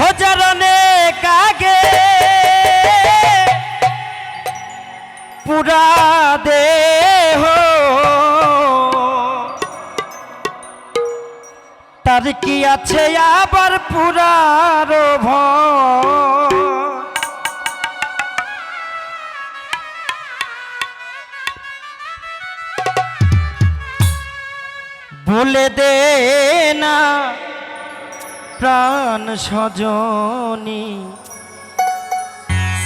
हजार अनेक आगे पूरा दे हो तार की आछे आबार पुरार भय बोले दे ना प्राण सजनी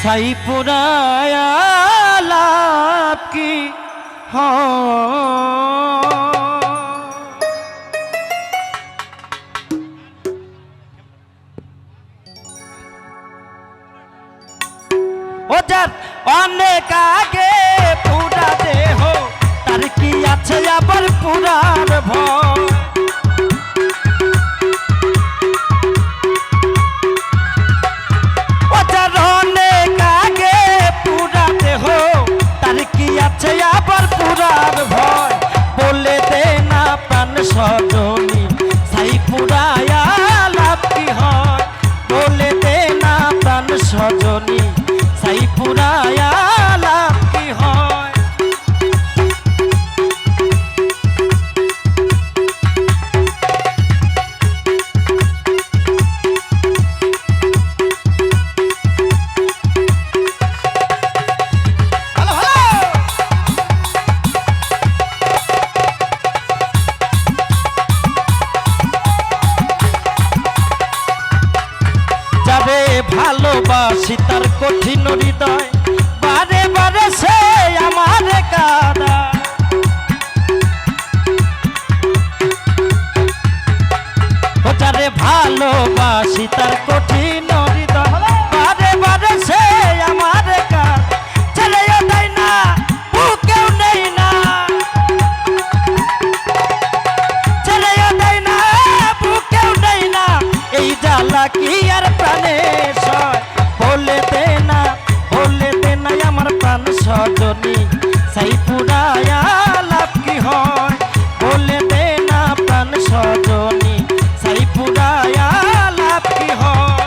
साई पुराया लाभ की ओजार अनेक आगे पूरा दे हो तार की आछे आबार पुरार भय ओजार अनेक आगे पूरा दे हो तार की आछे आबार पुरार भय बोले दे ना प्राण सजनी साई पुराया लाभ की हय बोले दे ना प्राण सजनी साई पुराया लाभ की हय ভালোবাসি তার কঠিন হৃদয় বারে বারে সে আমার কাঁদা যারে ভালোবাসি তার কঠিন হৃদয় বারে বারে সে আমার কাঁদা ছেড়েও দেয় না বুকেও নেই না ছেড়েও দেয় না বুকেও নেই না এই জ্বালা কি আর প্রাণে बोले देना আমার प्राण सजनी साई पुराया लाभ की हय बोले देना प्राण सजनी साई पुराया लाभ की हय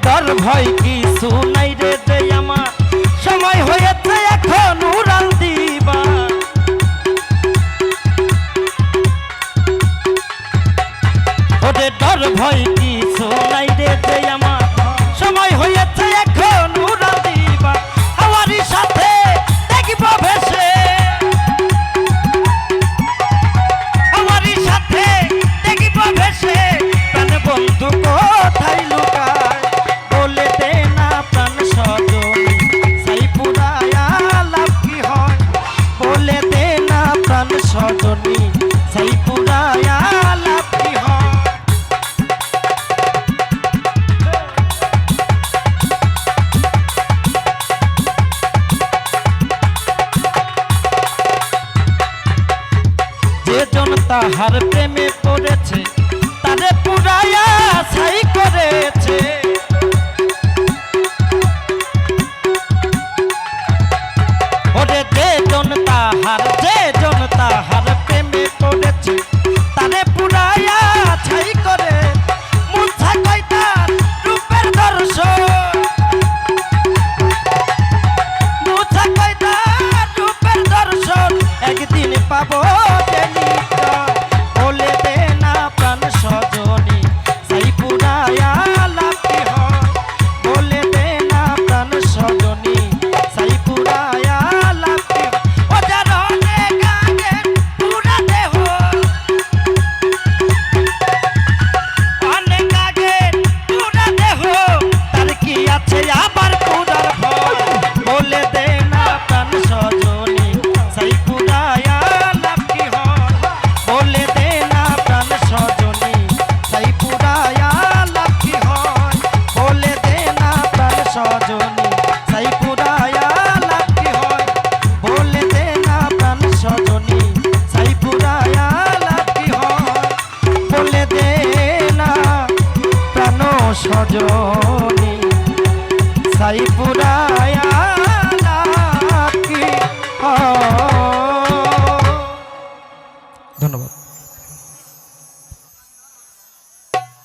डर भय किछु नाई रे दे आमार समय हयेछे एखन उड़ाल दिबा ओरे डर भय किछु नाई रे दे आमार समय हयेछे एखन उड़ाल दिबा आमारी साथे देखबो भेसे आमारी साथे देखबो भेसे प्राण बंधु कोथाय लुकाय बोले देना प्राण सजनी साई पुराया लाभ की हय बोले देना प्राण सजनी साई पुराया लाभ की हय जे जन ताहार प्रेमे पड़ेছে तारे पुराया साई करेছে जे जन ताहार प्रेमे पड़ेছে तारे पुराया छाई करे मुछा कयता रूपेर दर्शन मुछा कयता रूपेर दर्शन एकदिन पाबो बोले देना प्राण सजनी साई पुराया लाभ की हय बोले देना प्राण सजनी साई पुराया लाभ की ओजार अनेक आगे पूरा दे हो अनेक आगे पूरा दे हो तार की आछे आबार पुरार भय बोले देना प्राण सजनी साई पुराया लाभ की हय बोले देना प्राण सजनी साई पुराया लाभ की हय बोले देना प्राण सजनी साई पुराया लाभ की हय बोले देना সজনী সাইপুরা